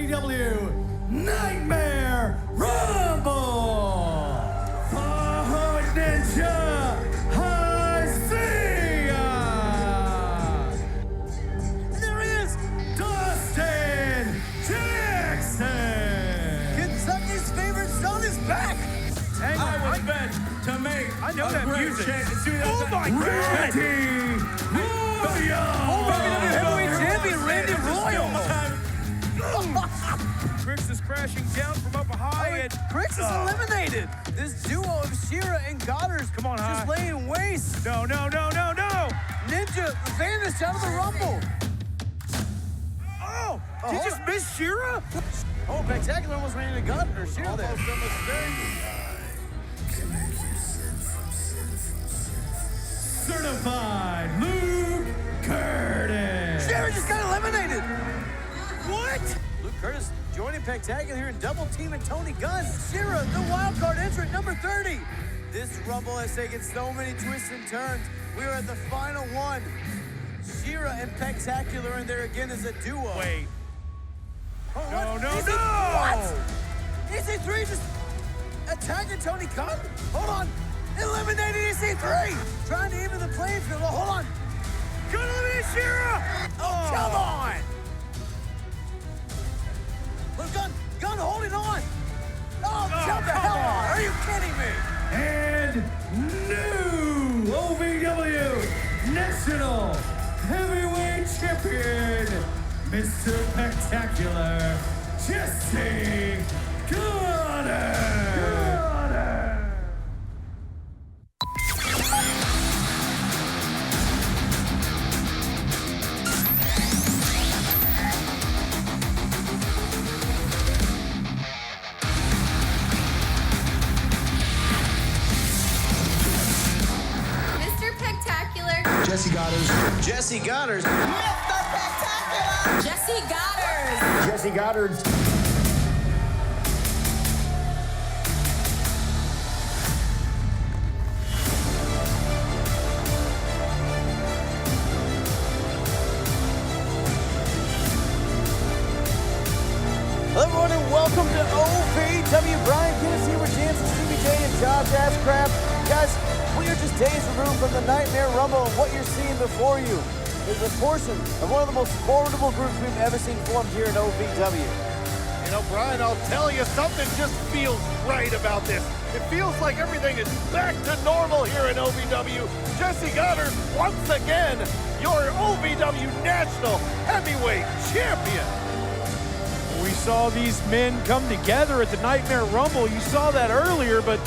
OVW Nightmare Rumble! Oh, Ninja Isaiah! There he is, Dustin Jackson! Kentucky's favorite son is back! Hang on, I was meant to make I know that music. Oh my God! OVW Heavyweight Champion Randy Royal! Crixus crashing down from up high and Crixus eliminated! This duo of SHERA and Goddard Come on, just High. laying waste! no. Ninja vanished out of the Rumble! Oh, did you just miss SHERA? Oh, PEC-TACULAR almost ran into Goddard or SHERA there. Almost a mistake. Certified Luke Curtis! SHERA just got eliminated! What? Luke Curtis joining PEC-TACULAR here and double teaming Tony Gunn. SHERA, the wild card entrant, number 30. This Rumble has taken so many twists and turns. We are at the final one. SHERA and PEC-TACULAR, and there again is a duo. Wait. Oh, No. What? EC3 just attacking Tony Gunn? Hold on. Eliminated EC3. Trying to even the playing field. Oh, hold on. Gonna eliminate SHERA! Oh, come on. Look, Gunn holding on. Oh, jump the hell on. Are you kidding me? And new OVW National Heavyweight Champion, Mr. PEC-TACULAR, Jesse Goddard! Mr. PEC-TACULAR. Jesse Goddard. Jesse Goddard. Jesse Goddard. Jesse Goddard. Hello, everyone, and welcome to OVW. Brian Guinness here with Jansen, Stevie J, and Josh Ashcraft. Guys, we are just days removed from the Nightmare Rumble, and what you're seeing before you is a portion of one of the most formidable groups we've ever seen formed here in OVW. You know, Brian, I'll tell you, something just feels right about this. It feels like everything is back to normal here in OVW. Jesse Goddard, once again, your OVW National Heavyweight Champion. We saw these men come together at the Nightmare Rumble. You saw that earlier, but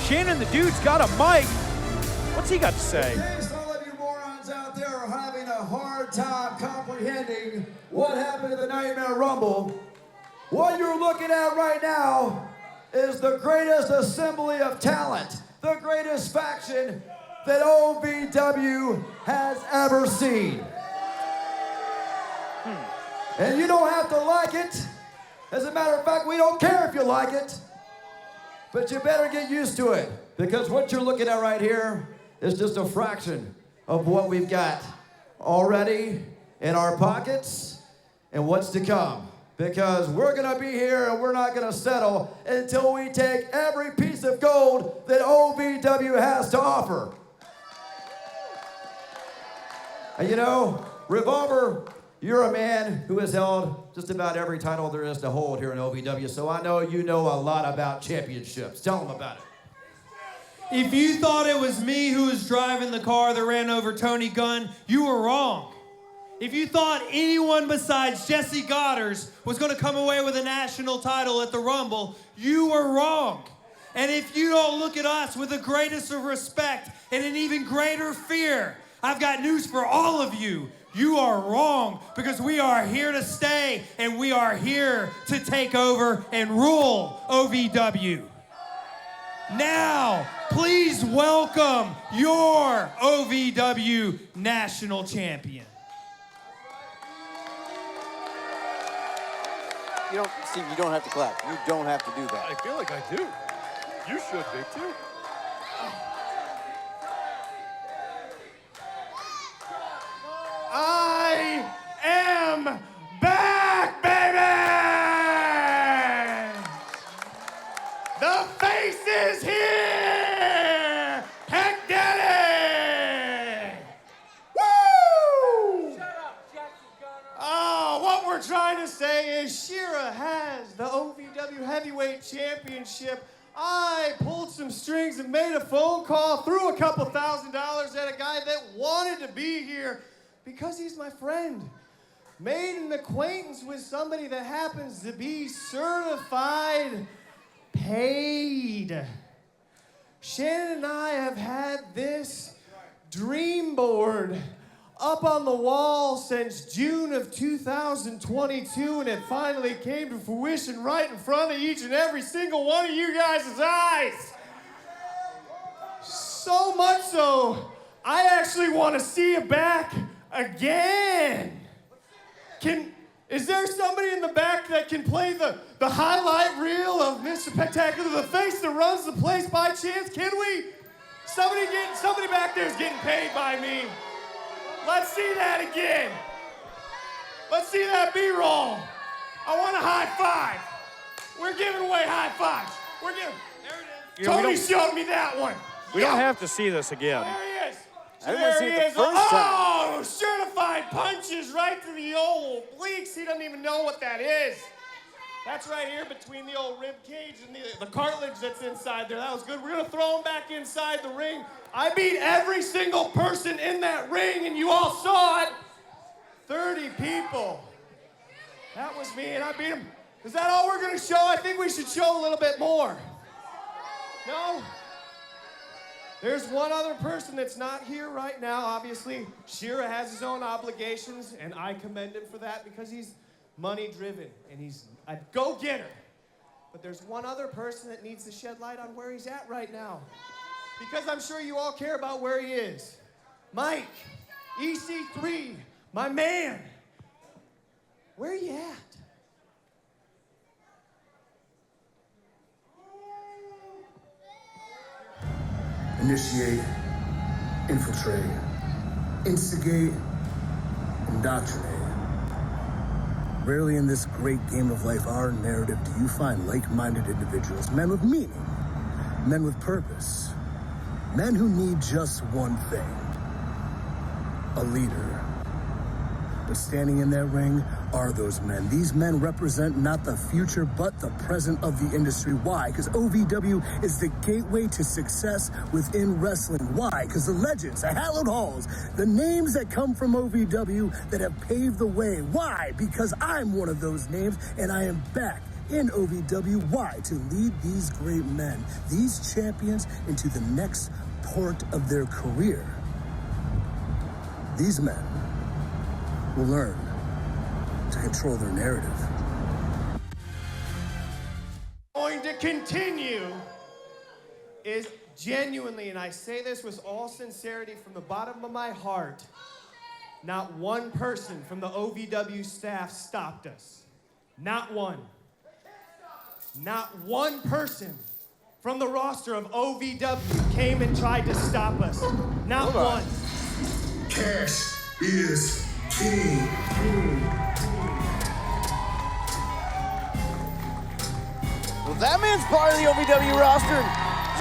Shannon the Dude's got a mic. What's he got to say? In case all of you morons out there are having a hard time comprehending what happened at the Nightmare Rumble, what you're looking at right now is the greatest assembly of talent, the greatest faction that OVW has ever seen. And you don't have to like it. As a matter of fact, we don't care if you like it. But you better get used to it, because what you're looking at right here is just a fraction of what we've got already in our pockets and what's to come. Because we're gonna be here and we're not gonna settle until we take every piece of gold that OVW has to offer. And you know, Revolver, you're a man who has held just about every title there is to hold here in OVW, so I know you know a lot about championships. Tell them about it. If you thought it was me who was driving the car that ran over Tony Gunn, you were wrong. If you thought anyone besides Jesse Goddard was going to come away with a national title at the Rumble, you were wrong. And if you don't look at us with the greatest of respect and an even greater fear, I've got news for all of you. You are wrong, because we are here to stay and we are here to take over and rule OVW. Now, please welcome your OVW National Champion. You don't, Steve, you don't have to clap. You don't have to do that. I feel like I do. You should be too. I am back, baby! we're trying to say is SHERA has the OVW Heavyweight Championship. I pulled some strings and made a phone call, threw a couple $1,000s at a guy that wanted to be here because he's my friend. Made an acquaintance with somebody that happens to be certified paid. Shannon and I have had this dream board up on the wall since June of 2022, and it finally came to fruition right in front of each and every single one of you guys' eyes. So much so, I actually want to see it back again. Is there somebody in the back that can play the highlight reel of Mr. Spectacular, the face that runs the place by chance? Can we? Somebody back there is getting paid by me. Let's see that again. Let's see that B-roll. I want a high five. We're giving away high fives. We're giving. There it is. Tony showed me that one. We don't have to see this again. There he is. I didn't want to see it the first time. Oh, certified punches right to the old obliques. He doesn't even know what that is. That's right here between the old rib cage and the cartilage that's inside there. That was good. We're going to throw him back inside the ring. I beat every single person in that ring, and you all saw it. 30 people. That was me, and I beat him. Is that all we're going to show? I think we should show a little bit more. No? There's one other person that's not here right now. Obviously, SHERA has his own obligations, and I commend him for that because he's money-driven, and he's a go-getter. But there's one other person that needs to shed light on where he's at right now, because I'm sure you all care about where he is. Mike, EC3, my man. Where are you at? Initiate, infiltrate, instigate, indoctrinate. Rarely in this great game of life, our narrative, do you find like-minded individuals, men with meaning, men with purpose, men who need just one thing, a leader. But standing in that ring are those men. These men represent not the future, but the present of the industry. Why? Because OVW is the gateway to success within wrestling. Why? Because the legends, the hallowed halls, the names that come from OVW that have paved the way. Why? Because I'm one of those names, and I am back in OVW. Why? To lead these great men, these champions, into the next part of their career. These men will learn to control their narrative. Going to continue is genuinely, and I say this with all sincerity from the bottom of my heart, not one person from the OVW staff stopped us. Not one. Not one person from the roster of OVW came and tried to stop us. Not one. Cash is king. Well, that man's part of the OVW roster.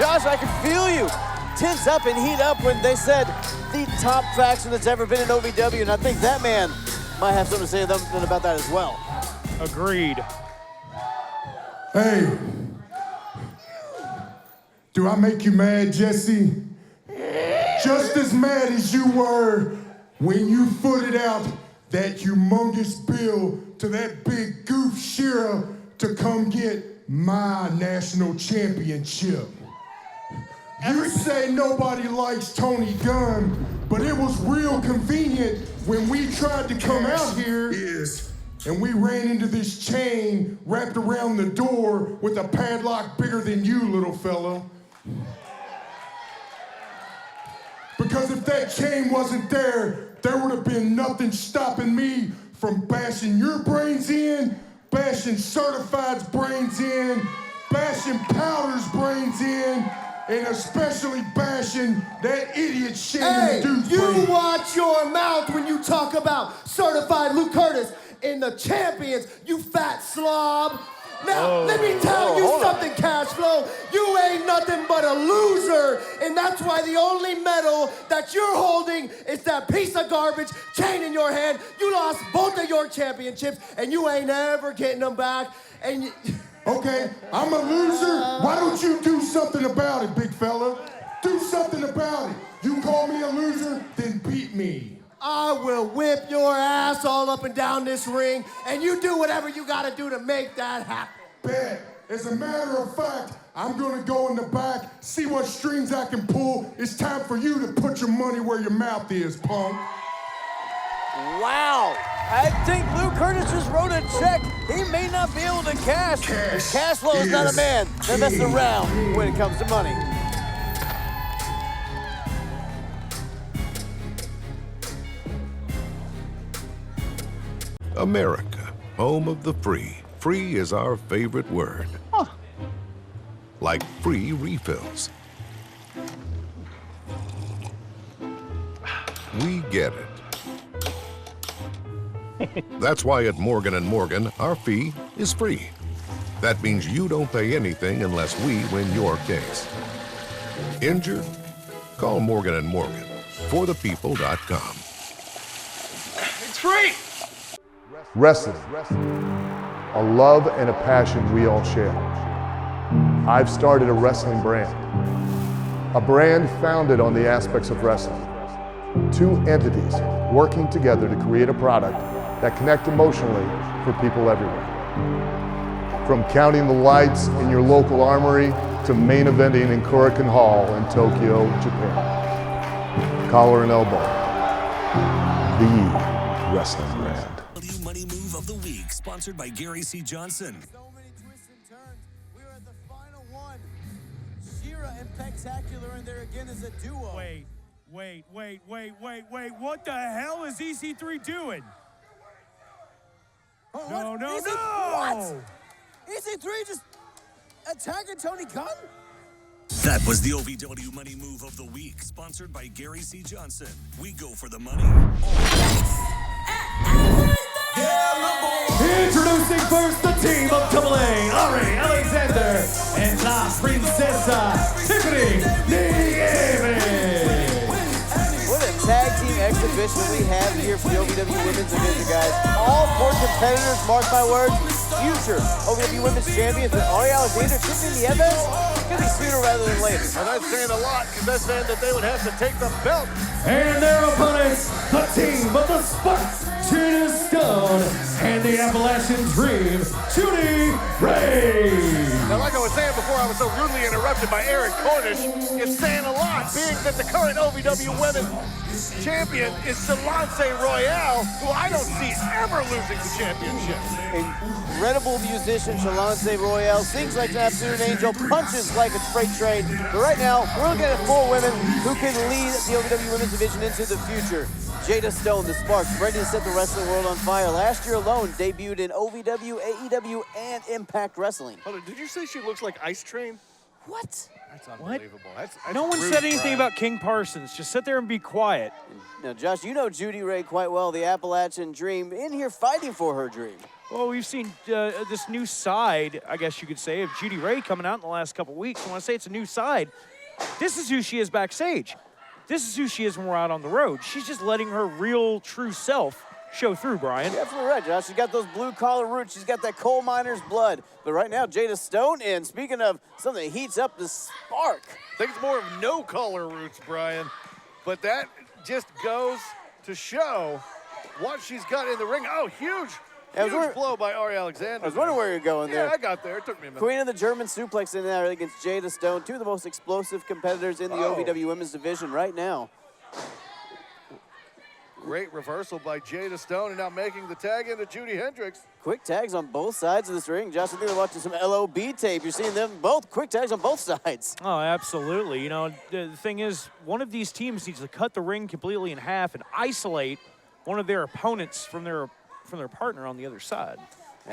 Josh, I can feel you tense up and heat up when they said the top faction that's ever been in OVW, and I think that man might have something to say about that as well. Agreed. Hey, do I make you mad, Jesse? Just as mad as you were when you footed out that humongous bill to that big goof SHERA to come get my national championship. You say nobody likes Tony Gunn, but it was real convenient when we tried to come out here and we ran into this chain wrapped around the door with a padlock bigger than you, little fella. Because if that chain wasn't there, there would have been nothing stopping me from bashing your brains in, bashing Certified's brains in, bashing Powder's brains in, and especially bashing that idiot Shannon Dude's brains. You watch your mouth when you talk about Certified Luke Curtis and the champions, you fat slob. Now, let me tell you something, Cashflow. You ain't nothing but a loser, and that's why the only medal that you're holding is that piece of garbage chain in your hand. You lost both of your championships, and you ain't ever getting them back. And Okay, I'm a loser. Why don't you do something about it, big fella? Do something about it. You call me a loser, then beat me. I will whip your ass all up and down this ring, and you do whatever you gotta do to make that happen. Bet. As a matter of fact, I'm gonna go in the back, see what strings I can pull. It's time for you to put your money where your mouth is, punk. Wow. I think Lou Curtis just wrote a check he may not be able to cash. Cashflow is not a man that messes around when it comes to money. America, home of the free. Free is our favorite word. Huh. Like free refills. We get it. That's why at Morgan & Morgan, our fee is free. That means you don't pay anything unless we win your case. Injured? Call Morgan & Morgan. ForThePeople.com. It's free! Wrestling, a love and a passion we all share. I've started a wrestling brand, a brand founded on the aspects of wrestling. Two entities working together to create a product that connect emotionally for people everywhere. From counting the lights in your local armory to main eventing in Korakuen Hall in Tokyo, Japan. Collar and elbow, the wrestling brand. Money Move of the Week, sponsored by Gary C. Johnson. So many twists and turns. We're at the final one. SHERA and PEC-TACULAR, and there again is a duo. Wait. What the hell is EC3 doing? Oh, No. What? EC3 just attacking Tony Gunn? That was the OVW Money Move of the Week, sponsored by Gary C. Johnson. We go for the money. Introducing first the team of AAA, ARIE, Alexander, and La Princesa, TIFFANY, NIEVES. What a tag team exhibition we have here for the OVW Women's Division, guys. All four competitors, mark my words, future OVW Women's Champions, with ARIE Alexander, TIFFANY NIEVES. Could be sooner rather than later. And that's saying a lot, because that's saying that they would have to take the belt. And their opponents, the team of the Sparks, JADA Stone, and the Appalachian Dream, JUDI RAE. Now, like I was saying before, I was so rudely interrupted by Eric Cornish. It's saying a lot, being that the current OVW Women's Champion is Shalance Royale, who I don't see ever losing the championship. Incredible musician, Shalance Royale, sings like an absolute angel, punches like a freight train. But right now, we're looking at 4 women who can lead the OVW Women's Division into the future. JADA Stone, the Sparks, ready to set the wrestling world on fire. Last year alone, debuted in OVW, AEW, and Impact Wrestling. Hold on, did you say she looks like Ice Train? What? That's unbelievable. That's No one rude, said anything Brian. about King Parsons. Just sit there and be quiet. Now, Josh, you know JUDI RAE quite well, the Appalachian Dream, in here fighting for her dream. Well, we've seen this new side, I guess you could say, of JUDI RAE coming out in the last couple weeks. When I say it's a new side, this is who she is backstage. This is who she is when we're out on the road. She's just letting her real, true self show through, Brian. You're absolutely right, Josh. She's got those blue-collar roots. She's got that coal miner's blood. But right now, JADA Stone, and speaking of something that heats up the spark. I think it's more of no-color roots, Brian. But that just goes to show what she's got in the ring. Oh, huge blow by ARIE Alexander. I was wondering where you're going there. Yeah, I got there. It took me a minute. Queen of the German suplex in there against JADA Stone, 2 of the most explosive competitors in the OVW Women's Division right now. Great reversal by JADA Stone, and now making the tag into Judy Hendricks. Quick tags on both sides of this ring. Josh, I think we're watching some LOB tape. You're seeing them both quick tags on both sides. Oh, absolutely. You know, the thing is, one of these teams needs to cut the ring completely in half and isolate one of their opponents from their partner on the other side.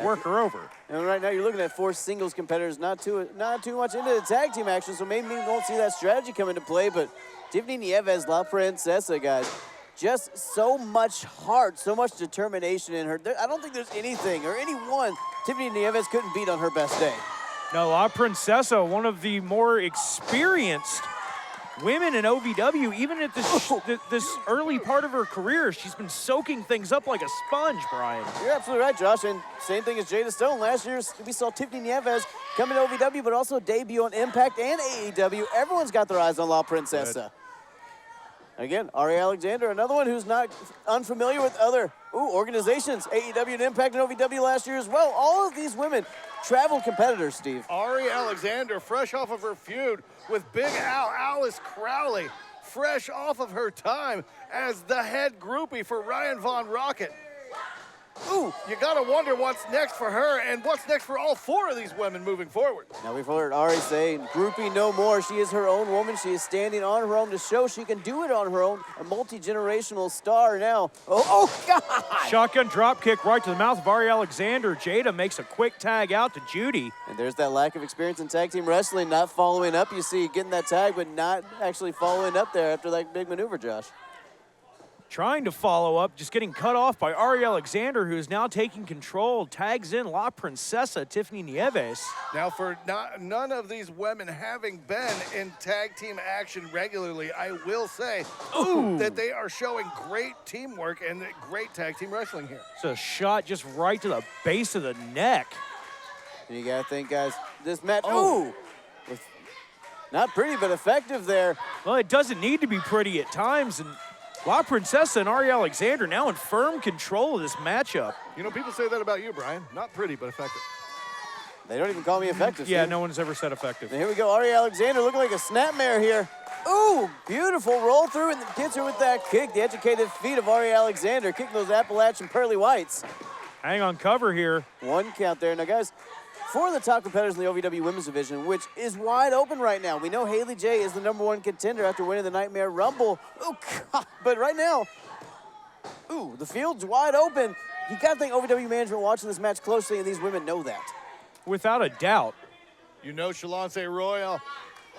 Work her over. And right now you're looking at 4 singles competitors, not too much into the tag team action, so maybe we won't see that strategy come into play, but TIFFANY NIEVES, La Princesa, guys. just so much heart, so much determination in her. I don't think there's anything or anyone Tiffany Nieves couldn't beat on her best day. No, La Princesa, one of the more experienced women in OVW, even at this early part of her career, she's been soaking things up like a sponge, Brian. You're absolutely right, Josh, and same thing as JADA STONE. Last year, we saw Tiffany Nieves come into OVW, but also debut on Impact and AEW. Everyone's got their eyes on La Princesa. Good. Again, Arie Alexander, another one who's not unfamiliar with other organizations. AEW and Impact and OVW last year as well. All of these women travel competitors, Steve. Arie Alexander, fresh off of her feud with Big Alice Crowley, fresh off of her time as the head groupie for Ryan Von Rocket. Ooh, you gotta wonder what's next for her and what's next for all four of these women moving forward. Now we've heard Arie say, groupie no more. She is her own woman. She is standing on her own to show she can do it on her own. A multi-generational star now. Oh, God! Shotgun drop kick right to the mouth of Arie Alexander. Jada makes a quick tag out to Judy. And there's that lack of experience in tag team wrestling, not following up. You see, getting that tag, but not actually following up there after that big maneuver, Josh. Trying to follow up, just getting cut off by Arie Alexander, who is now taking control, tags in La Princesa, Tiffany Nieves. Now, for none of these women having been in tag team action regularly, I will say that they are showing great teamwork and great tag team wrestling here. It's a shot just right to the base of the neck. And you gotta think, guys, this match, not pretty, but effective there. Well, it doesn't need to be pretty at times, and La Princesa and Arie Alexander now in firm control of this matchup. You know, people say that about you, Brian. Not pretty, but effective. They don't even call me effective, Yeah, Steve. no one's ever said effective. And here we go, Arie Alexander looking like a snapmare here. Ooh, beautiful roll through, and gets her with that kick. The educated feet of Arie Alexander, kicking those Appalachian pearly whites. Hang on cover here. One count there. Now, guys, four of the top competitors in the OVW Women's Division, which is wide open right now. We know Haley J is the #1 contender after winning the Nightmare Rumble. Oh, God. But right now, the field's wide open. You got to think OVW management watching this match closely, and these women know that. Without a doubt. You know Shalance Royale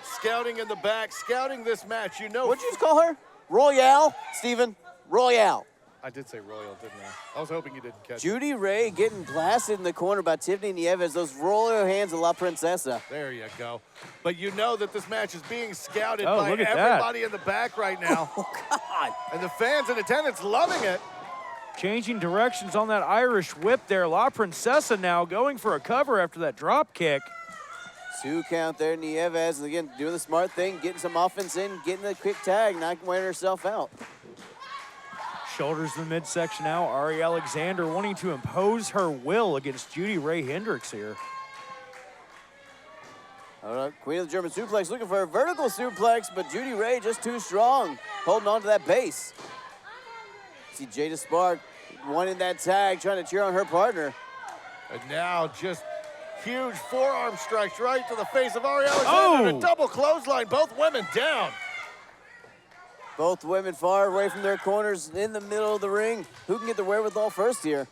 scouting in the back, scouting this match. You know. What'd you just call her? Royale, Steven. Royale. I did say Royal, didn't I? I was hoping you didn't catch it. JUDI RAE getting blasted in the corner by Tiffany Nieves. Those royal hands of La Princesa. There you go. But you know that this match is being scouted by look at everybody in the back right now. Oh, God. And the fans in attendance loving it. Changing directions on that Irish whip there. La Princesa now going for a cover after that drop kick. 2 count there, Nieves. And again, doing the smart thing, getting some offense in, getting the quick tag, not wearing herself out. Shoulders to the midsection now. Arie Alexander wanting to impose her will against JUDI RAE Hendricks here. All right, Queen of the German suplex looking for a vertical suplex, but JUDI RAE just too strong, holding on to that base. See Jada Spark wanting that tag, trying to cheer on her partner. And now just huge forearm strikes right to the face of Arie Alexander. And a double clothesline, both women down. Both women far away from their corners in the middle of the ring. Who can get the wherewithal first here?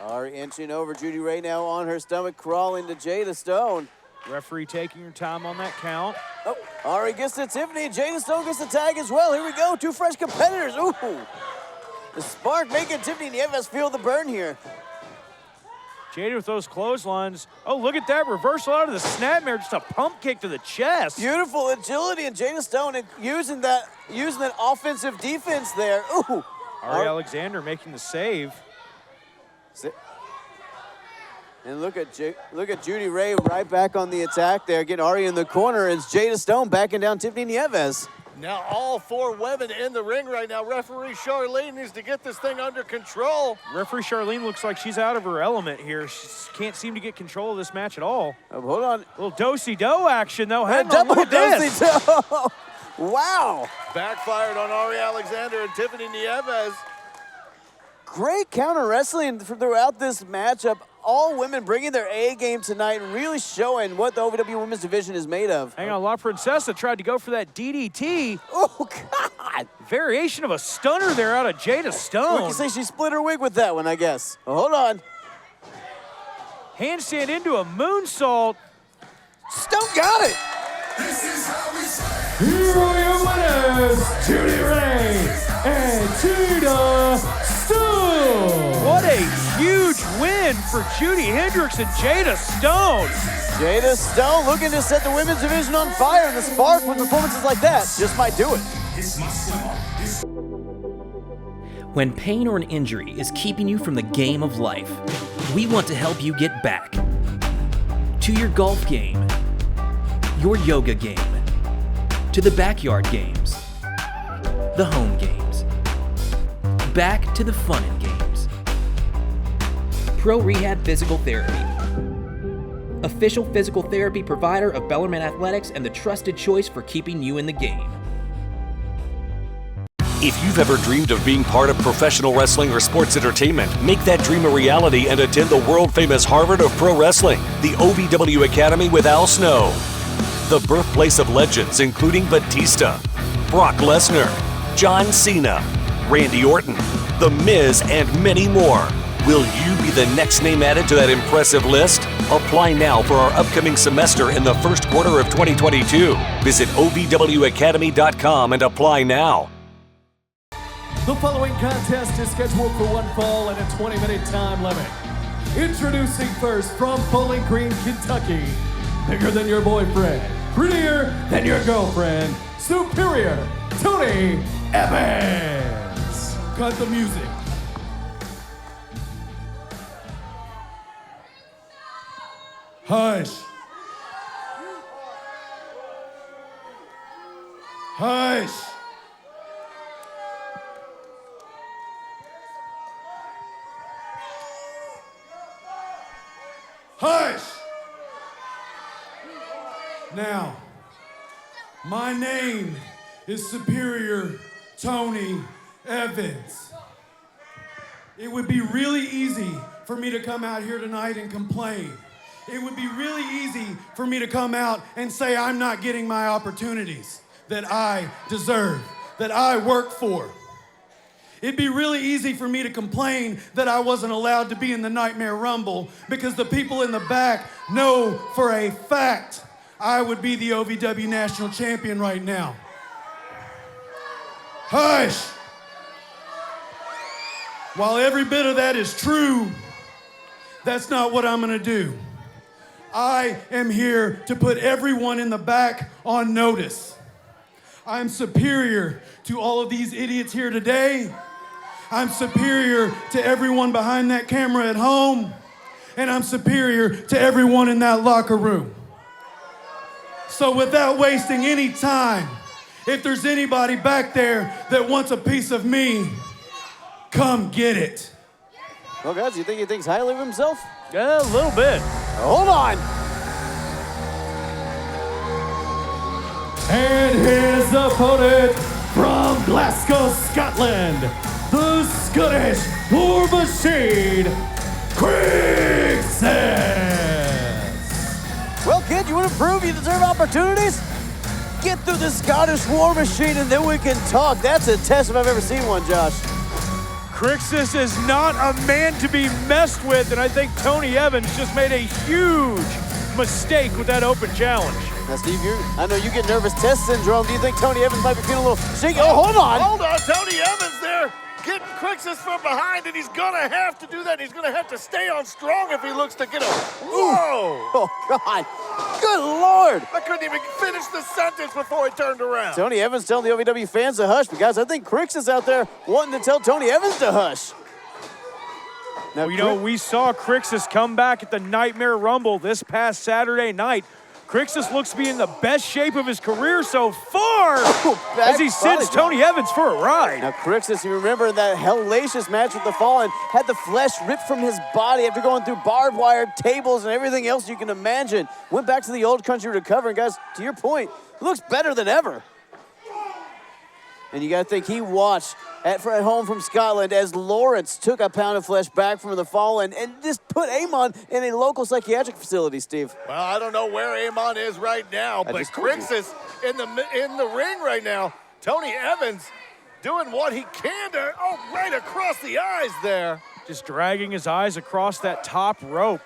Arie inching over. JUDI RAE now on her stomach, crawling to JADA STONE. Referee taking her time on that count. Oh, Arie gets to Tiffany. JADA STONE gets the tag as well. Here we go. 2 fresh competitors. Ooh. The spark making Tiffany Nieves feel the burn here. Jada with those clotheslines. Oh, look at that reversal out of the snapmare. Just a pump kick to the chest. Beautiful agility, and JADA STONE using that offensive defense there. Ooh. Arie Alexander making the save. And look at JUDI RAE right back on the attack there, getting Arie in the corner as JADA STONE backing down Tiffany Nieves. Now all 4 women in the ring right now. Referee Charlene needs to get this thing under control. Referee Charlene looks like she's out of her element here. She can't seem to get control of this match at all. Hold on. A little do-si-do action, though. Hang on, double look at this. do-si-do. Wow. Backfired on Arie Alexander and Tiffany Nieves. Great counter wrestling throughout this matchup. All women bringing their A game tonight and really showing what the OVW Women's Division is made of. Hang on, La Princesa tried to go for that DDT. Oh, God. Variation of a stunner there out of JADA STONE. We can say she split her wig with that one, I guess. Hold on. Handstand into a moonsault. Stone got it. Here are your winners, Judi Rae and JADA Stone. What a huge win for Judy Hendricks and JADA Stone. JADA Stone looking to set the women's division on fire, and the spark with performances like that just might do it. When pain or an injury is keeping you from the game of life, we want to help you get back to your golf game, your yoga game, to the backyard games, the home games, back to the fun and games. Pro Rehab Physical Therapy, official physical therapy provider of Bellarmine Athletics and the trusted choice for keeping you in the game. If you've ever dreamed of being part of professional wrestling or sports entertainment, make that dream a reality and attend the world-famous Harvard of Pro Wrestling, the OVW Academy with Al Snow. The birthplace of legends including Batista, Brock Lesnar, John Cena, Randy Orton, The Miz, and many more. Will you be the next name added to that impressive list? Apply now for our upcoming semester in the first quarter of 2022. Visit OVWacademy.com and apply now. The following contest is scheduled for one fall and a 20-minute time limit. Introducing first from Bowling Green, Kentucky, bigger than your boyfriend, prettier than your girlfriend, superior, Tony Evans. Cut the music. Hush. Hush. Hush! Now, my name is Superior Tony Evans. It would be really easy for me to come out here tonight and complain. It would be really easy for me to come out and say I'm not getting my opportunities that I deserve, that I work for. It'd be really easy for me to complain that I wasn't allowed to be in the Nightmare Rumble because the people in the back know for a fact I would be the OVW National Champion right now. Hush! While every bit of that is true, that's not what I'm gonna do. I am here to put everyone in the back on notice. I'm superior to all of these idiots here today. I'm superior to everyone behind that camera at home, and I'm superior to everyone in that locker room. So without wasting any time, if there's anybody back there that wants a piece of me, come get it. Well, guys, you think he thinks highly of himself? Yeah, a little bit. Hold on. And his opponent from Glasgow, Scotland, the Scottish War Machine, Crixus. Well, kid, you want to prove you deserve opportunities? Get through the Scottish War Machine and then we can talk. That's a test if I've ever seen one, Josh. Crixus is not a man to be messed with, and I think Tony Evans just made a huge mistake with that open challenge. Now, Steve, I know you get nervous test syndrome. Do you think Tony Evans might be feeling a little shaky? Oh, hold on. Hold on, Tony Evans there getting Crixus from behind, and he's gonna have to do that. He's gonna have to stay on strong if he looks to get a, whoa. Oh, God. Good Lord. I couldn't even finish the sentence before I turned around. Tony Evans telling the OVW fans to hush, but guys, I think Crixus out there wanting to tell Tony Evans to hush. Now, Well, you know, we saw Crixus come back at the Nightmare Rumble this past Saturday night. Crixus looks to be in the best shape of his career so far as he sends Tony Evans for a ride. Now, Crixus, you remember that hellacious match with the Fallen, had the flesh ripped from his body after going through barbed wire, tables, and everything else you can imagine. Went back to the old country recovering. Guys, to your point, he looks better than ever. And you got to think he watched at home from Scotland as Lawrence took a pound of flesh back from the Fallen and just put Amon in a local psychiatric facility, Steve. Well, I don't know where Amon is right now, but Crixus in the ring right now. Tony Evans doing what he can to, right across the eyes there. Just dragging his eyes across that top rope.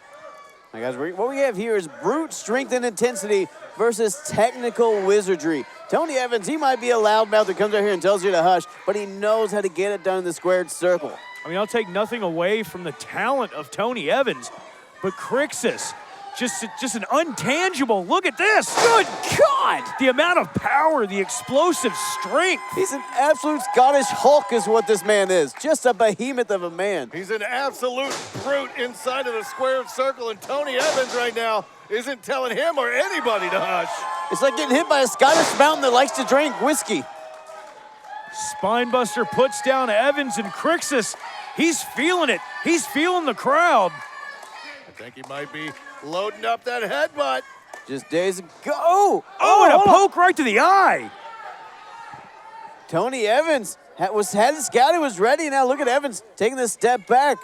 Now, guys, what we have here is brute strength and intensity versus technical wizardry. Tony Evans, he might be a loudmouth that comes out here and tells you to hush, but he knows how to get it done in the squared circle. I mean, I'll take nothing away from the talent of Tony Evans, but Crixus, just an untangible. Look at this. Good God! The amount of power, the explosive strength. He's an absolute Scottish Hulk is what this man is. Just a behemoth of a man. He's an absolute brute inside of the squared circle, and Tony Evans right now isn't telling him or anybody to hush. It's like getting hit by a Scottish mountain that likes to drink whiskey. Spinebuster puts down Evans, and Crixus, he's feeling it. He's feeling the crowd. I think he might be loading up that headbutt. Just days ago. Oh, and a poke right to the eye. Tony Evans had his scout, he was ready. Now look at Evans taking this step back,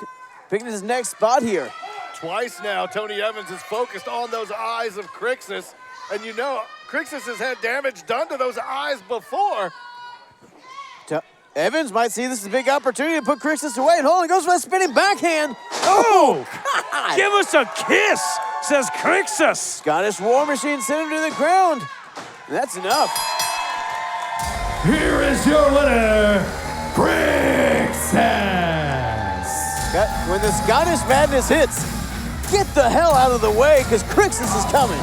picking his next spot here. Twice now, Tony Evans is focused on those eyes of Crixus. And you know, Crixus has had damage done to those eyes before. Evans might see this as a big opportunity to put Crixus away. And hold on, goes for that spinning backhand. Oh, God. Give us a kiss, says Crixus. Scottish War Machine sent him to the ground. And that's enough. Here is your winner, Crixus. When the Scottish madness hits, get the hell out of the way, because Crixus is coming.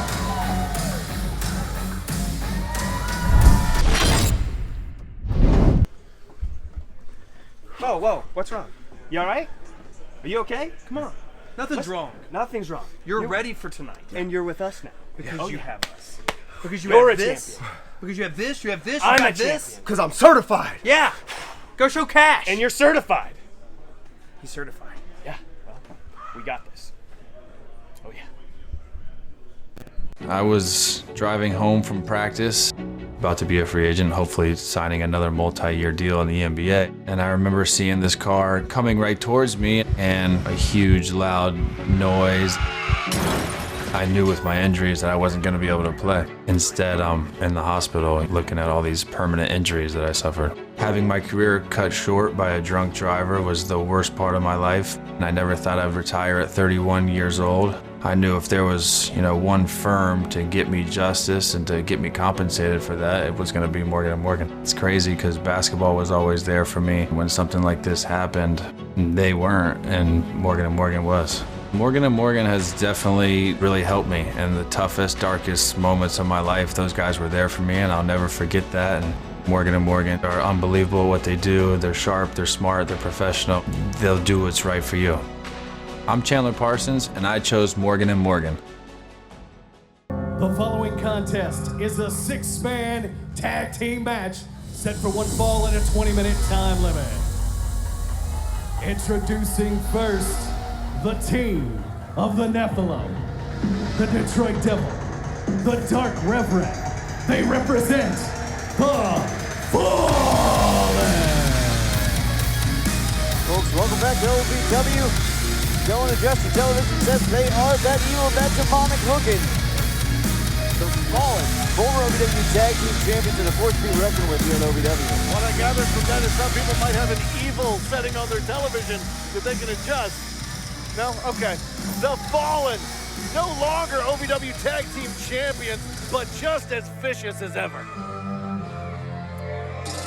Whoa, what's wrong? You all right? Are you okay? Come on. Nothing's wrong. Nothing's wrong. You're ready for tonight. And you're with us now. Because you have us. Because you You're have a this. champion. Because you have this, you have this, I'm you a got this. champion. Because I'm certified. Yeah. Go show cash. And you're certified. He's certified. Yeah. Well, we got this. Oh, yeah. I was driving home from practice, about to be a free agent, hopefully signing another multi-year deal in the NBA. And I remember seeing this car coming right towards me and a huge loud noise. I knew with my injuries that I wasn't going to be able to play. Instead, I'm in the hospital looking at all these permanent injuries that I suffered. Having my career cut short by a drunk driver was the worst part of my life, and I never thought I'd retire at 31 years old. I knew if there was, one firm to get me justice and to get me compensated for that, it was going to be Morgan & Morgan. It's crazy because basketball was always there for me. When something like this happened, they weren't, and Morgan & Morgan was. Morgan & Morgan has definitely really helped me in the toughest, darkest moments of my life. Those guys were there for me, and I'll never forget that. And Morgan & Morgan are unbelievable at what they do. They're sharp, they're smart, they're professional. They'll do what's right for you. I'm Chandler Parsons, and I chose Morgan & Morgan. The following contest is a 6-man tag team match set for one fall and a 20-minute time limit. Introducing first, the team of the Nephilim, the Detroit Devil, the Dark Reverend. They represent the Fallen. Folks, welcome back to OVW. Joe and Adjusted Television says they are that evil, that demonic looking. The Fallen, former OVW Tag Team Champions, and a force to be reckoned with here at OVW. What I gathered from that is some people might have an evil setting on their television that they can adjust. No? Okay. The Fallen, no longer OVW Tag Team Champions, but just as vicious as ever.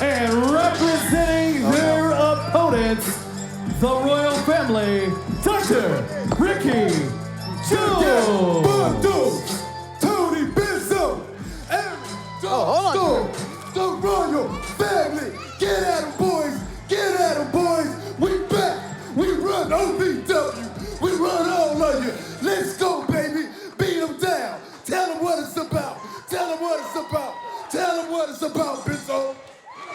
And representing their opponents, the Royal Family, Dr. Ricky Jones. Tony Benzo, Eric Stone, the Royal Family. Get at 'em, boys. Get at 'em, boys. We back. We run OVW. We run all of you. Let's go, baby. Beat them down. Tell them what it's about. Tell them what it's about. Tell them what it's about, Benzo.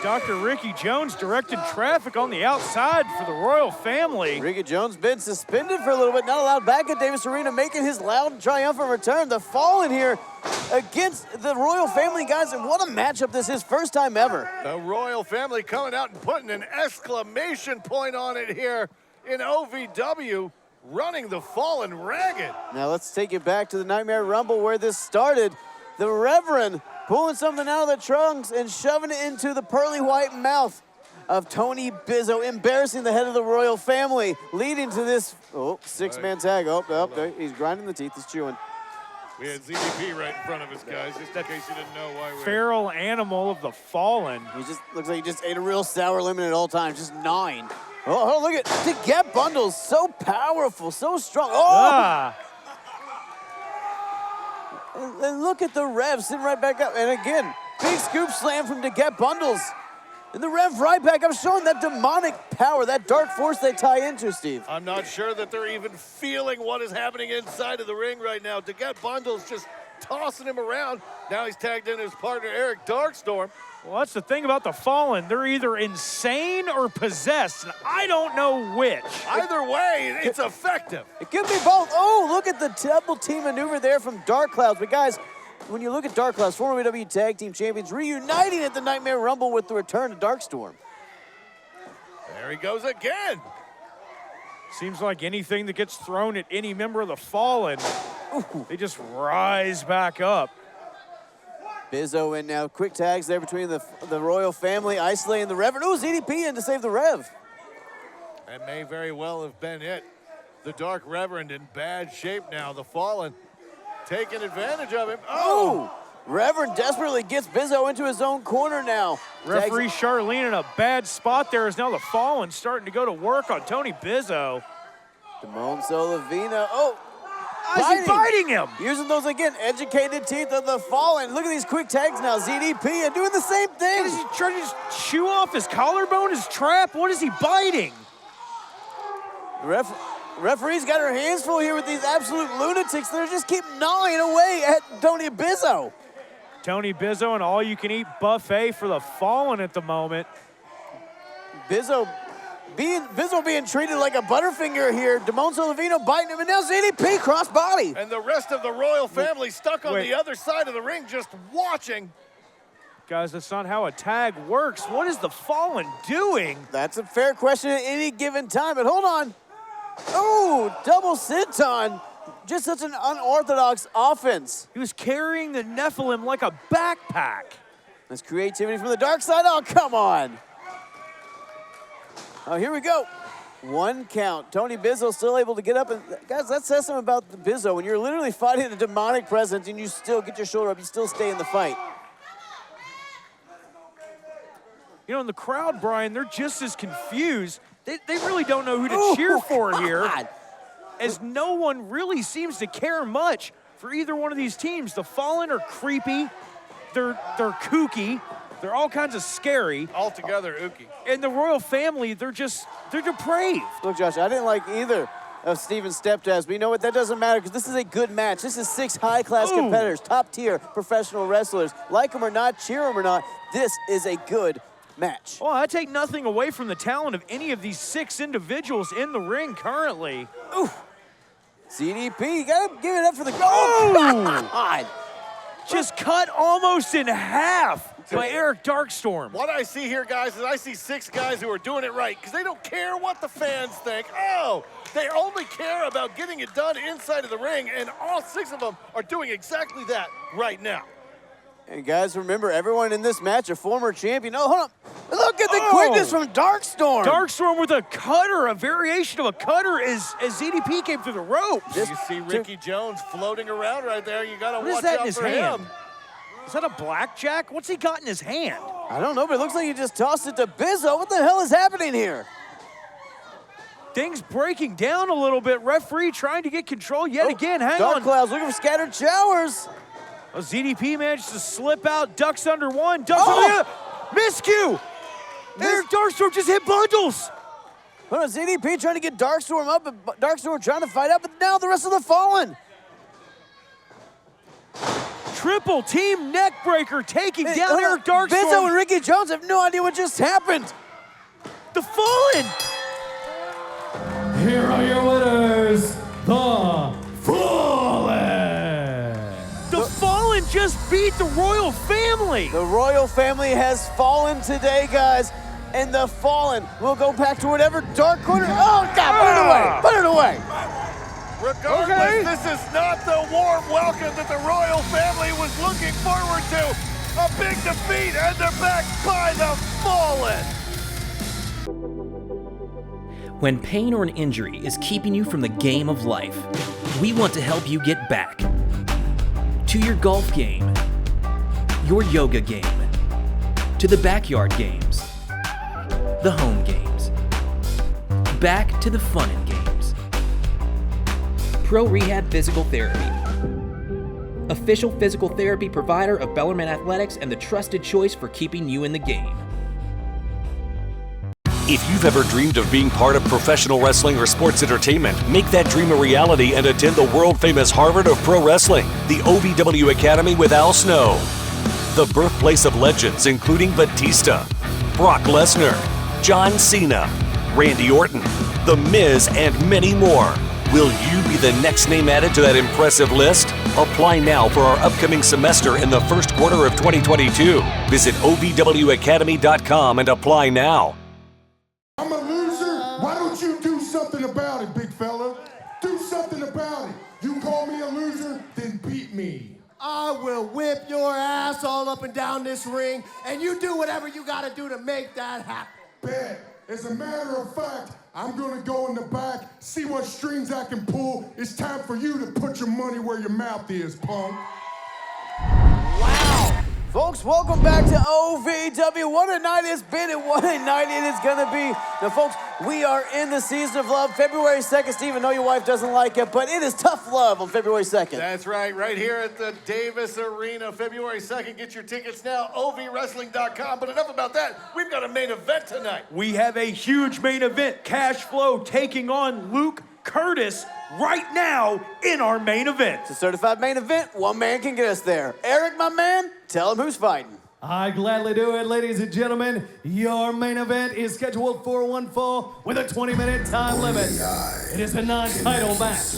Dr. Ricky Jones directed traffic on the outside for the Royal Family. Ricky Jones been suspended for a little bit, not allowed back at Davis Arena, making his loud and triumphant return. The Fallen here against the Royal Family, guys, and what a matchup this is, first time ever. The Royal Family coming out and putting an exclamation point on it here in OVW, running the Fallen ragged. Now let's take it back to the Nightmare Rumble where this started. The Reverend pulling something out of the trunks and shoving it into the pearly white mouth of Tony Bizzo embarrassing the head of the royal family, leading to this six-man tag. There, he's grinding the teeth, he's chewing. We had ZDP right in front of us, guys, just in case you didn't know why we're... Feral animal of the fallen. He just looks like he just ate a real sour lemon at all times, just gnawing. Oh, look at to get bundles, so powerful, so strong. And look at the Rev sitting right back up. And again, big scoop slam from to get bundles. And the Rev right back up, showing that demonic power, that dark force they tie into, Steve. I'm not sure that they're even feeling what is happening inside of the ring right now. To get bundles just tossing him around. Now he's tagged in his partner, Eric Darkstorm. Well, that's the thing about the Fallen. They're either insane or possessed, and I don't know which. Either way, it's effective. It could be both. Oh, look at the double team maneuver there from Dark Clouds. But guys, when you look at Dark Clouds, former WWE Tag Team Champions, reuniting at the Nightmare Rumble with the return to Darkstorm. There he goes again. Seems like anything that gets thrown at any member of the Fallen, they just rise back up. Bizzo and now quick tags there between the royal family, isolating the Rev. Oh, ZDP in to save the Rev. That may very well have been it. The Dark Reverend in bad shape now. The Fallen taking advantage of him. Oh! Reverend desperately gets Bizzo into his own corner now. Referee Charlene in a bad spot there as now the Fallen starting to go to work on Tony Bizzo. Damone Solovino. Oh! Is he biting him? Using those, again, educated teeth of the Fallen. Look at these quick tags now. ZDP and doing the same thing. Is he trying to just chew off his collarbone, his trap? What is he biting? The referee's got her hands full here with these absolute lunatics that are just keep gnawing away at Tony Bizzo. Tony Bizzo, an all-you-can-eat buffet for the Fallen at the moment. Bizzo being treated like a Butterfinger here. Damone Solovino biting him, and now ZDP crossbody. And the rest of the royal family stuck on the other side of the ring just watching. Guys, that's not how a tag works. What is the Fallen doing? That's a fair question at any given time, but hold on. Oh, double senton. Just such an unorthodox offense. He was carrying the Nephilim like a backpack. That's creativity from the dark side. Oh, come on. Oh, here we go. One count. Tony Bizzo still able to get up. And guys, that says something about the Bizzo. When you're literally fighting a demonic presence and you still get your shoulder up, you still stay in the fight. You know, in the crowd, Brian, they're just as confused. They really don't know who to cheer for here, as no one really seems to care much for either one of these teams. The Fallen are creepy. They're kooky. They're all kinds of scary. Altogether ooky. And the royal family, they're depraved. Look, Josh, I didn't like either of Steven's step tests, but you know what? That doesn't matter because this is a good match. This is 6 high-class competitors, top-tier professional wrestlers. Like them or not, cheer them or not, this is a good match. Well, I take nothing away from the talent of any of these 6 individuals in the ring currently. Ooh. CDP, you gotta give it up for the God. Just cut almost in half by Eric Darkstorm. What I see here, guys, is I see 6 guys who are doing it right because they don't care what the fans think. Oh, they only care about getting it done inside of the ring, and all 6 of them are doing exactly that right now. And guys, remember, everyone in this match, a former champion. Oh, hold on. Look at the quickness from Darkstorm. Darkstorm with a cutter, a variation of a cutter as ZDP came through the ropes. You see Ricky Jones floating around right there. You got to watch out for his hand? him. Is that a blackjack? What's he got in his hand? I don't know, but it looks like he just tossed it to Bizzo. What the hell is happening here? Things breaking down a little bit. Referee trying to get control yet again. Hang Dark on. Clouds looking for scattered showers. Well, ZDP managed to slip out, ducks under one, ducks under the other. Miscue! Eric Darkstorm just hit bundles. Hold on, ZDP trying to get Darkstorm up, and Darkstorm trying to fight up, but now the rest of the Fallen. Triple team neckbreaker taking down Eric Darkstorm. Bizzo and Ricky Jones have no idea what just happened. The Fallen. Here are your winners, the Fallen. The Fallen just beat the Royal Family. The Royal Family has fallen today, guys. And the Fallen will go back to whatever dark corner. Oh, God, put it away. Regardless, this is not the warm welcome that the Royal Family was looking forward to. A big defeat, and they're backed by the Fallen. When pain or an injury is keeping you from the game of life, we want to help you get back to your golf game, your yoga game, to the backyard games, the home games, back to the fun and games. Pro Rehab Physical Therapy, official physical therapy provider of Bellarmine Athletics and the trusted choice for keeping you in the game. If you've ever dreamed of being part of professional wrestling or sports entertainment, make that dream a reality and attend the world-famous Harvard of Pro Wrestling, the OVW Academy with Al Snow. The birthplace of legends including Batista, Brock Lesnar, John Cena, Randy Orton, The Miz, and many more. Will you be the next name added to that impressive list? Apply now for our upcoming semester in the first quarter of 2022. Visit OVWacademy.com and apply now. I'm a loser. Why don't you do something about it, big fella? Do something about it. You call me a loser, then beat me. I will whip your ass all up and down this ring, and you do whatever you gotta do to make that happen. Bet. As a matter of fact, I'm gonna go in the back, see what strings I can pull. It's time for you to put your money where your mouth is, punk. Wow! Folks, welcome back to OVW. What a night it's been and what a night it is gonna be. Now, folks, we are in the season of love. February 2nd, Steve, I know your wife doesn't like it, but it is tough love on February 2nd. That's right here at the Davis Arena, February 2nd. Get your tickets now, ovwrestling.com. But enough about that. We've got a main event tonight. We have a huge main event. Cash Flow taking on Luke Curtis right now in our main event. It's a certified main event. One man can get us there. Eric, my man, tell him who's fighting. I gladly do it, ladies and gentlemen. Your main event is scheduled for one fall with a 20-minute time limit. It is a non-title match.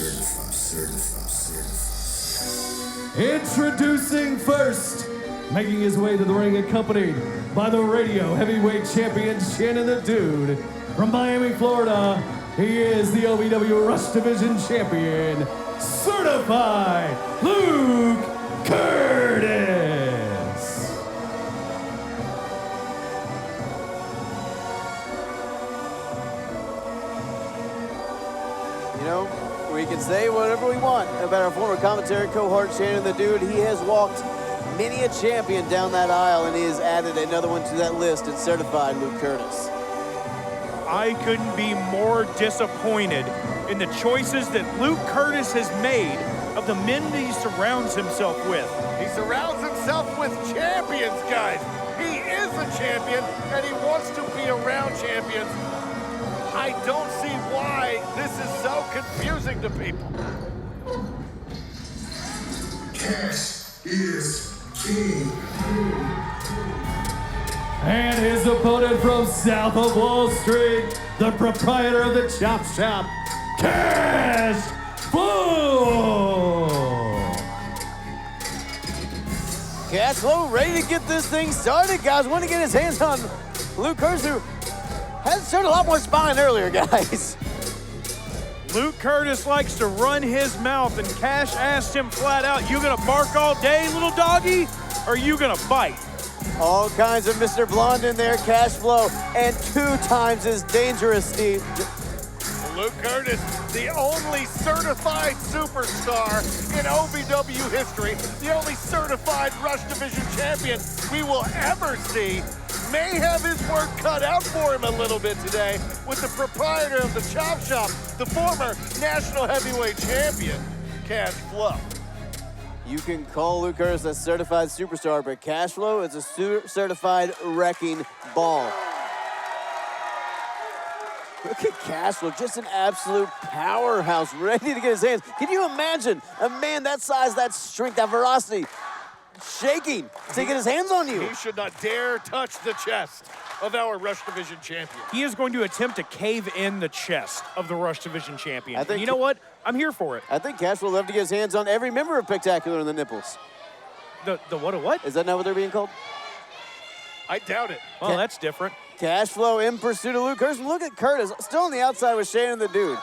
Introducing first, making his way to the ring accompanied by the radio heavyweight champion Shannon the Dude. From Miami, Florida, he is the OVW Rush Division champion, certified Luke Curtis. You know, we can say whatever we want about our former commentary cohort, Shannon the Dude. He has walked many a champion down that aisle, and he has added another one to that list and certified Luke Curtis. I couldn't be more disappointed in the choices that Luke Curtis has made of the men that he surrounds himself with. He surrounds himself with champions, guys. He is a champion, and he wants to be around champions. I don't see why this is so confusing to people. Cash is king. And his opponent from south of Wall Street, the proprietor of the Chop Shop, Cash Flow! Cash Flow ready to get this thing started, guys. Want to get his hands on Luke Curtis, who has shown a lot more spine earlier, guys. Luke Curtis likes to run his mouth, and Cash asked him flat out, you gonna bark all day, little doggy, or are you gonna bite? All kinds of Mr. Blonde in there, Cash Flow, and 2 times as dangerous, Steve. Luke Curtis, the only certified superstar in OVW history, the only certified Rush Division champion we will ever see, may have his work cut out for him a little bit today with the proprietor of the Chop Shop, the former national heavyweight champion, Cash Flow. You can call Luke Curtis a certified superstar, but Cash Flow is a certified wrecking ball. Look at Cash Flow, just an absolute powerhouse, ready to get his hands. Can you imagine a man that size, that strength, that ferocity, shaking to get his hands on you? He should not dare touch the chest of our Rush Division champion. He is going to attempt to cave in the chest of the Rush Division champion. And you know what? I'm here for it. I think Cash will love to get his hands on every member of PEC-TACULAR in the nipples. The what? Is that not what they're being called? I doubt it. Well, that's different. Cash Flow in pursuit of Luke Curtis. Look at Curtis, still on the outside with Shannon the Dude.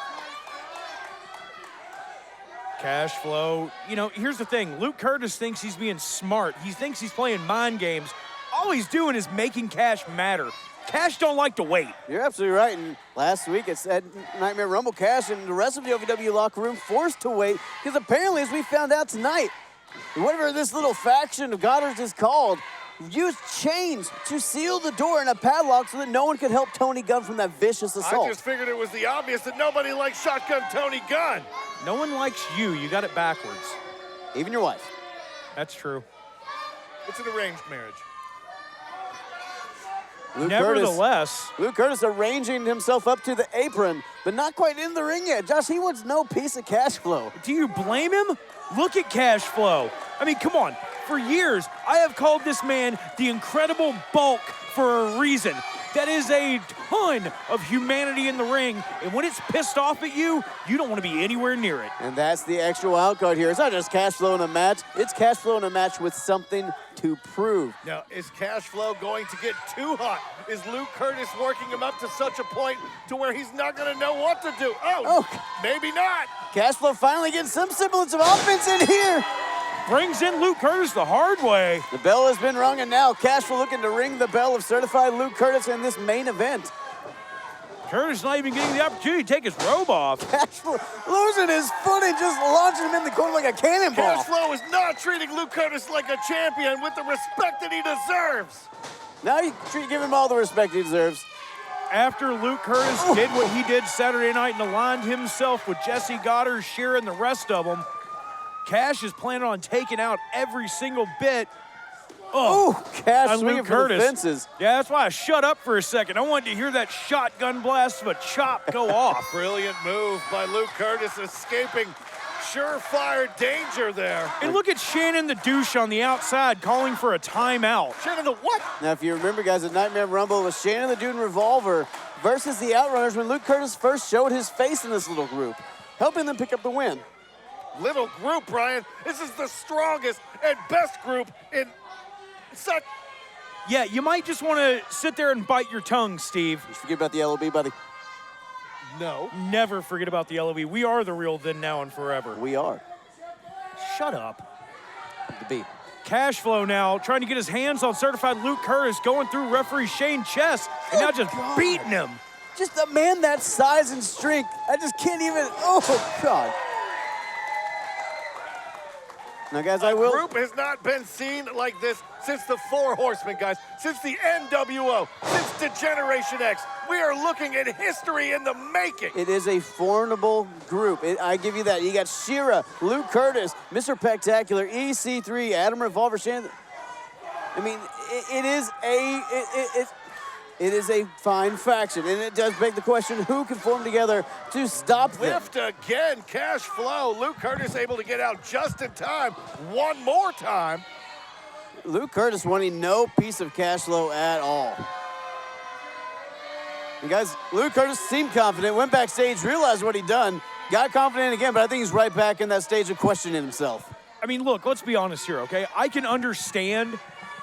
Cash Flow. You know, here's the thing. Luke Curtis thinks he's being smart. He thinks he's playing mind games. All he's doing is making Cash matter. Cash don't like to wait. You're absolutely right. And last week it said Nightmare Rumble, Cash and the rest of the OVW locker room forced to wait because apparently, as we found out tonight, whatever this little faction of Goddard's is called, used chains to seal the door and a padlock so that no one could help Tony Gunn from that vicious assault. I just figured it was the obvious that nobody likes Shotgun Tony Gunn. No one likes you. You got it backwards. Even your wife. That's true. It's an arranged marriage. Nevertheless, Luke Curtis arranging himself up to the apron, but not quite in the ring yet. Josh, he wants no piece of cash flow. Do you blame him? Look at cash flow. I mean, come on. For years, I have called this man the Incredible Bulk for a reason. That is a ton of humanity in the ring, and when it's pissed off at you, you don't want to be anywhere near it. And that's the extra wild card here. It's not just cash flow in a match, it's cash flow in a match with something to prove. Now, is cash flow going to get too hot? Is Luke Curtis working him up to such a point to where he's not going to know what to do? Oh, maybe not. Cash flow finally getting some semblance of offense in here. Brings in Luke Curtis the hard way. The bell has been rung, and now Cashflow looking to ring the bell of certified Luke Curtis in this main event. Curtis not even getting the opportunity to take his robe off. Cashflow losing his footing, just launching him in the corner like a cannonball. Cashflow is not treating Luke Curtis like a champion with the respect that he deserves. Now you give him all the respect he deserves. After Luke Curtis did what he did Saturday night and aligned himself with Jesse Goddard, SHERA, and the rest of them, Cash is planning on taking out every single bit. Cash swinging for the fences. Yeah, that's why I shut up for a second. I wanted to hear that shotgun blast of a chop go off. Brilliant move by Luke Curtis, escaping surefire danger there. And look at Shannon the douche on the outside calling for a timeout. Shannon the what? Now, if you remember, guys, at Nightmare Rumble, it was Shannon the Dude and Revolver versus the Outrunners when Luke Curtis first showed his face in this little group, helping them pick up the win. Little group, Brian. This is the strongest and best group in such. Yeah, you might just want to sit there and bite your tongue, Steve. Just forget about the LOB, buddy. No. Never forget about the LOB. We are the real then, now, and forever. We are. Shut up. The beat. Cash flow now, trying to get his hands on certified Luke Curtis, going through referee Shane Chess, and now just beating him. Just a man that size and strength. I just can't even. Oh, God. Now, guys, I will. The group has not been seen like this since the Four Horsemen, guys. Since the NWO, since Degeneration X. We are looking at history in the making. It is a formidable group. I give you that. You got SHERA, Luke Curtis, Mr. PEC-TACULAR, EC3, Adam Revolver, Shannon. I mean, it is a fine faction, and it does beg the question, who can form together to stop them? Lift again, cash flow. Luke Curtis able to get out just in time. One more time. Luke Curtis wanting no piece of cash flow at all. And guys, Luke Curtis seemed confident, went backstage, realized what he'd done, got confident again, but I think he's right back in that stage of questioning himself. I mean, look, let's be honest here, okay? I can understand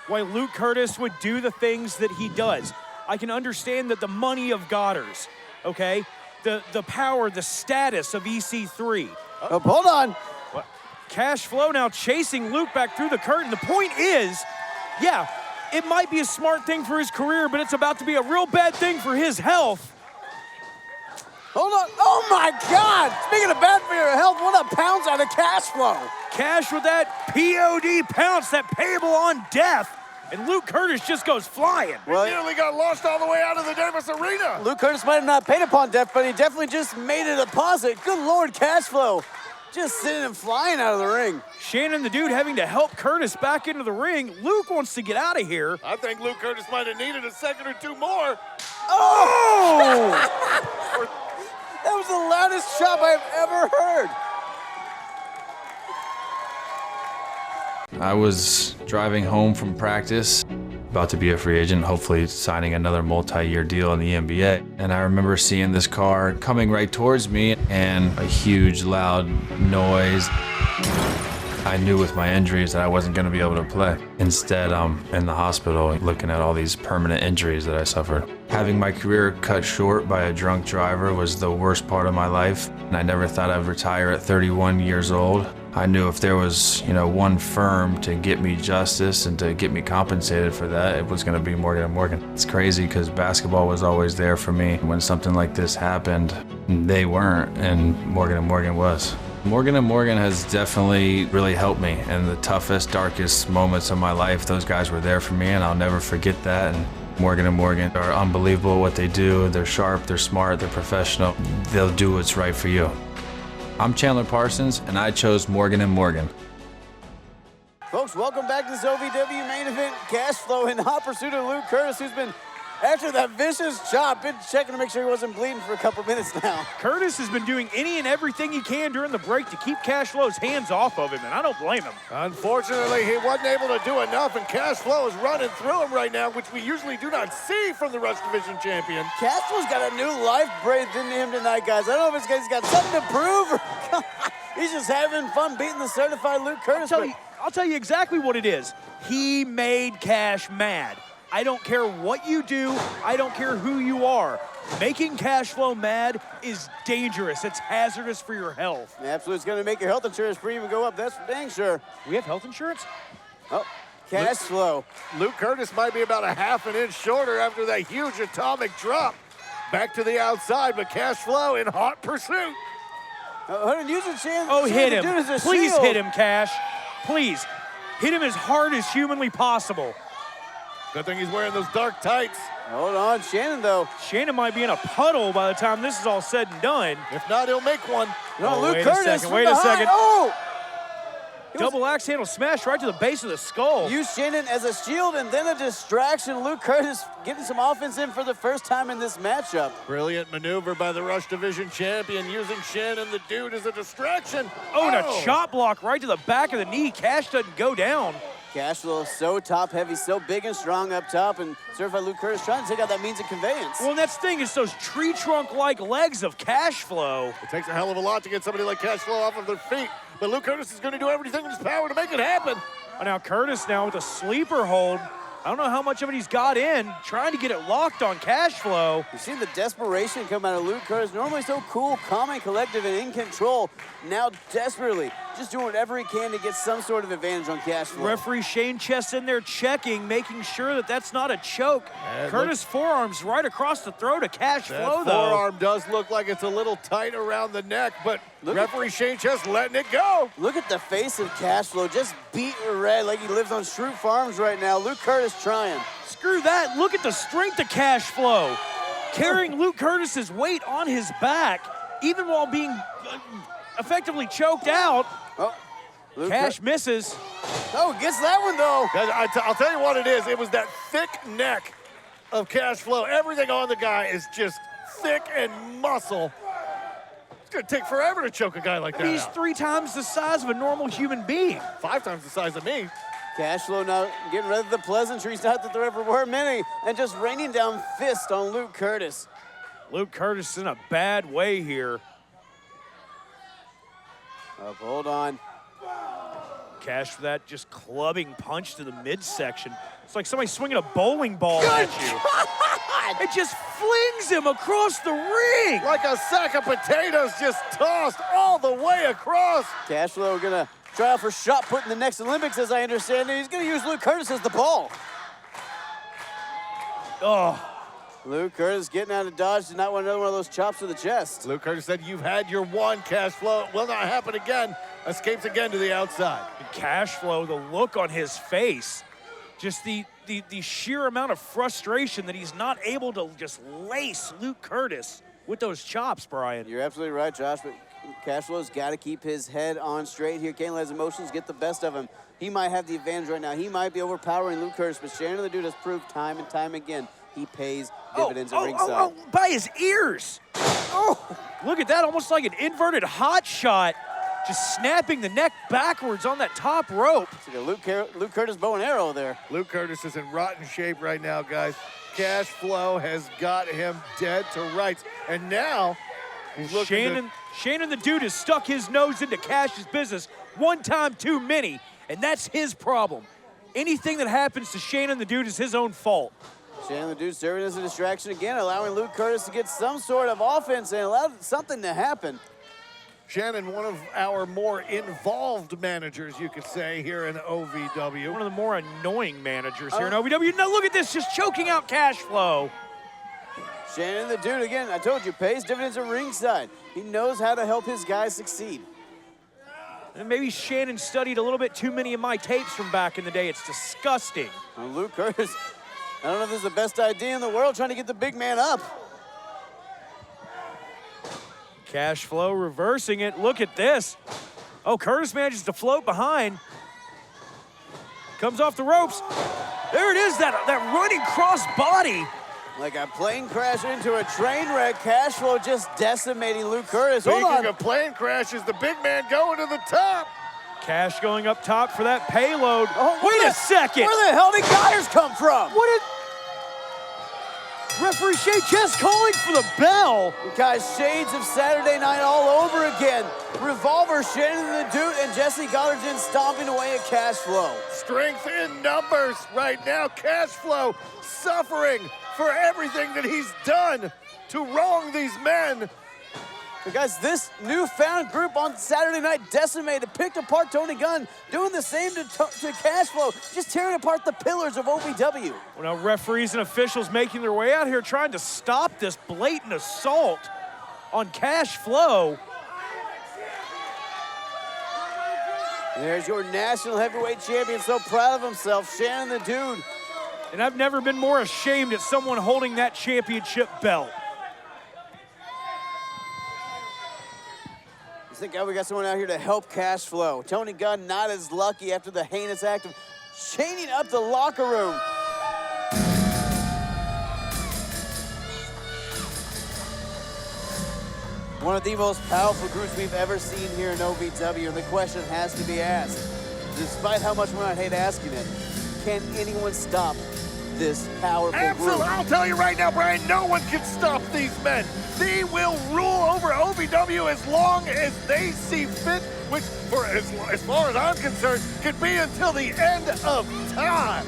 why Luke Curtis would do the things that he does. I can understand that the money of Goddard's, okay? The power, the status of EC3. Hold on. What? Cash flow now chasing Luke back through the curtain. The point is, yeah, it might be a smart thing for his career, but it's about to be a real bad thing for his health. Hold on. Oh, my God. Speaking of bad for your health, what a pounce out of cash flow. Cash with that POD pounce, that payable on death. And Luke Curtis just goes flying. Well, he nearly got lost all the way out of the Davis Arena. Luke Curtis might have not paid upon death, but he definitely just made a deposit. Good Lord, cash flow. Just sitting and flying out of the ring. Shannon, the dude, having to help Curtis back into the ring. Luke wants to get out of here. I think Luke Curtis might have needed a second or two more. Oh! That was the loudest chop I've ever heard. I was driving home from practice, about to be a free agent, hopefully signing another multi-year deal in the NBA. And I remember seeing this car coming right towards me and a huge loud noise. I knew with my injuries that I wasn't going to be able to play. Instead, I'm in the hospital looking at all these permanent injuries that I suffered. Having my career cut short by a drunk driver was the worst part of my life. And I never thought I'd retire at 31 years old. I knew if there was, one firm to get me justice and to get me compensated for that, it was going to be Morgan & Morgan. It's crazy because basketball was always there for me. When something like this happened, they weren't, and Morgan & Morgan was. Morgan & Morgan has definitely really helped me in the toughest, darkest moments of my life. Those guys were there for me, and I'll never forget that. And Morgan & Morgan are unbelievable at what they do. They're sharp, they're smart, they're professional. They'll do what's right for you. I'm Chandler Parsons, and I chose Morgan & Morgan. Folks, welcome back to this OVW main event. Cash flow in hot pursuit of Luke Curtis, who's been, after that vicious chop, been checking to make sure he wasn't bleeding for a couple minutes now. Curtis has been doing any and everything he can during the break to keep Cash Flow's hands off of him, and I don't blame him. Unfortunately, he wasn't able to do enough, and Cash Flow is running through him right now, which we usually do not see from the Rush Division champion. Cash Flow's got a new life breathed into him tonight, guys. I don't know if he's got something to prove or he's just having fun beating the certified Luke Curtis. I'll tell you exactly what it is. He made Cash mad. I don't care what you do. I don't care who you are. Making Cash Flow mad is dangerous. It's hazardous for your health. Absolutely. It's going to make your health insurance premium go up. That's for dang sure. We have health insurance? Oh, Cash Flow. Luke Curtis might be about a half an inch shorter after that huge atomic drop. Back to the outside, but Cash Flow in hot pursuit. Hit him. Please hit him, Cash. Please. Hit him as hard as humanly possible. Good thing he's wearing those dark tights. Hold on, Shannon, though. Shannon might be in a puddle by the time this is all said and done. If not, he'll make one. No, Luke Curtis. Wait a second. Oh! Double axe handle smash right to the base of the skull. Use Shannon as a shield and then a distraction. Luke Curtis getting some offense in for the first time in this matchup. Brilliant maneuver by the Rush Division champion, using Shannon the Dude as a distraction. And a chop block right to the back of the knee. Cash doesn't go down. Cash Flow so top heavy, so big and strong up top, and certified Luke Curtis trying to take out that means of conveyance. Well, and that's the thing, it's those tree trunk-like legs of Cash Flow. It takes a hell of a lot to get somebody like Cash Flow off of their feet, but Luke Curtis is going to do everything in his power to make it happen. And now Curtis now with a sleeper hold. I don't know how much of it he's got in, trying to get it locked on Cash Flow. You see the desperation come out of Luke Curtis, normally so cool, calm, and collective and in control. Now desperately just doing whatever he can to get some sort of advantage on Cash Flow. Referee Shane Chess in there checking, making sure that that's not a choke. Curtis forearms right across the throat of Cash Flow, though. Forearm does look like it's a little tight around the neck, but referee Shane Chess letting it go. Look at the face of Cash Flow, just beat red like he lives on Shrew Farms right now. Luke Curtis trying. Screw that, look at the strength of Cash Flow. Carrying Luke Curtis's weight on his back, even while being effectively choked out. Cash misses. Oh, gets that one though. I'll tell you what it is. It was that thick neck of Cash Flow. Everything on the guy is just thick and muscle. It's gonna take forever to choke a guy like that. He's 3 times the size of a normal human being. 5 times the size of me. Cash Flow now getting rid of the pleasantries, not that there ever were many, and just raining down fist on Luke Curtis. Luke Curtis in a bad way here. Hold on. Cash for that just clubbing punch to the midsection. It's like somebody swinging a bowling ball at you. God! It just flings him across the ring. Like a sack of potatoes just tossed all the way across. Cash Flow gonna try out for shot put in the next Olympics, as I understand it. He's gonna use Luke Curtis as the ball. Oh. Luke Curtis getting out of dodge, did not want another one of those chops to the chest. Luke Curtis said, "You've had your one, Cash Flow. It will not happen again." Escapes again to the outside. Cash Flow, the look on his face, just the sheer amount of frustration that he's not able to just lace Luke Curtis with those chops, Brian. You're absolutely right, Josh, but Cash Flow's got to keep his head on straight here. Can't let his emotions get the best of him. He might have the advantage right now. He might be overpowering Luke Curtis, but Shannon the Dude has proved time and time again he pays dividends at ringside. By his ears. Oh, look at that, almost like an inverted hot shot. Just snapping the neck backwards on that top rope. It's like a Luke Curtis bow and arrow there. Luke Curtis is in rotten shape right now, guys. Cash Flow has got him dead to rights. And now he's looking Shannon the Dude has stuck his nose into Cash's business one time too many, and that's his problem. Anything that happens to Shannon the Dude is his own fault. Shannon the Dude serving as a distraction again, allowing Luke Curtis to get some sort of offense and allow something to happen. Shannon, one of our more involved managers, you could say, here in OVW. One of the more annoying managers here in OVW. Now look at this, just choking out cash flow. Shannon the Dude, again, I told you, pays dividends at ringside. He knows how to help his guys succeed. And maybe Shannon studied a little bit too many of my tapes from back in the day. It's disgusting. Well, Luke Curtis, I don't know if this is the best idea in the world, trying to get the big man up. Cash flow reversing it. Look at this. Oh, Curtis manages to float behind. Comes off the ropes. There it is, that running cross body. Like a plane crash into a train wreck. Cash flow just decimating Luke Curtis. Hold on. Speaking of plane crashes, the big man going to the top. Cash going up top for that payload. Oh, wait a second. Where the hell did Goddard come from? What did... Referee Shea just calling for the bell. Guys, shades of Saturday night all over again. Revolver, Shannon the Dude, and Jesse Goddard in stomping away at Cash Flow. Strength in numbers right now. Cash Flow suffering for everything that he's done to wrong these men. But guys, this newfound group on Saturday night decimated, picked apart Tony Gunn, doing the same to Cash Flow, just tearing apart the pillars of OVW. Well, now referees and officials making their way out here trying to stop this blatant assault on Cash Flow. There's your national heavyweight champion, so proud of himself, Shannon the Dude. And I've never been more ashamed at someone holding that championship belt. I think we got someone out here to help Cash Flow. Tony Gunn not as lucky after the heinous act of chaining up the locker room. One of the most powerful groups we've ever seen here in OVW, and the question has to be asked, despite how much we might hate asking it, can anyone stop this powerful Absolutely. group? I'll tell you right now, Brian, no one can stop these men. They will rule over OVW as long as they see fit, which, for as far as I'm concerned, could be until the end of time.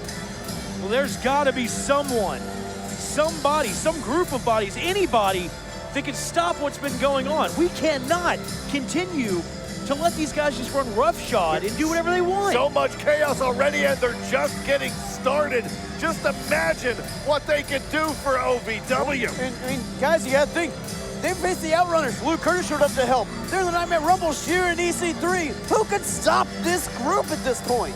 Well, there's got to be someone, somebody, some group of bodies, anybody that can stop what's been going on. We cannot continue to let these guys just run roughshod and do whatever they want. So much chaos already, and they're just getting started. Just imagine what they could do for OVW. I mean, guys, you got to think. They faced the Outrunners. Luke Curtis showed up to help. They're the Nightmare Rumble, SHERA and EC3. Who could stop this group at this point?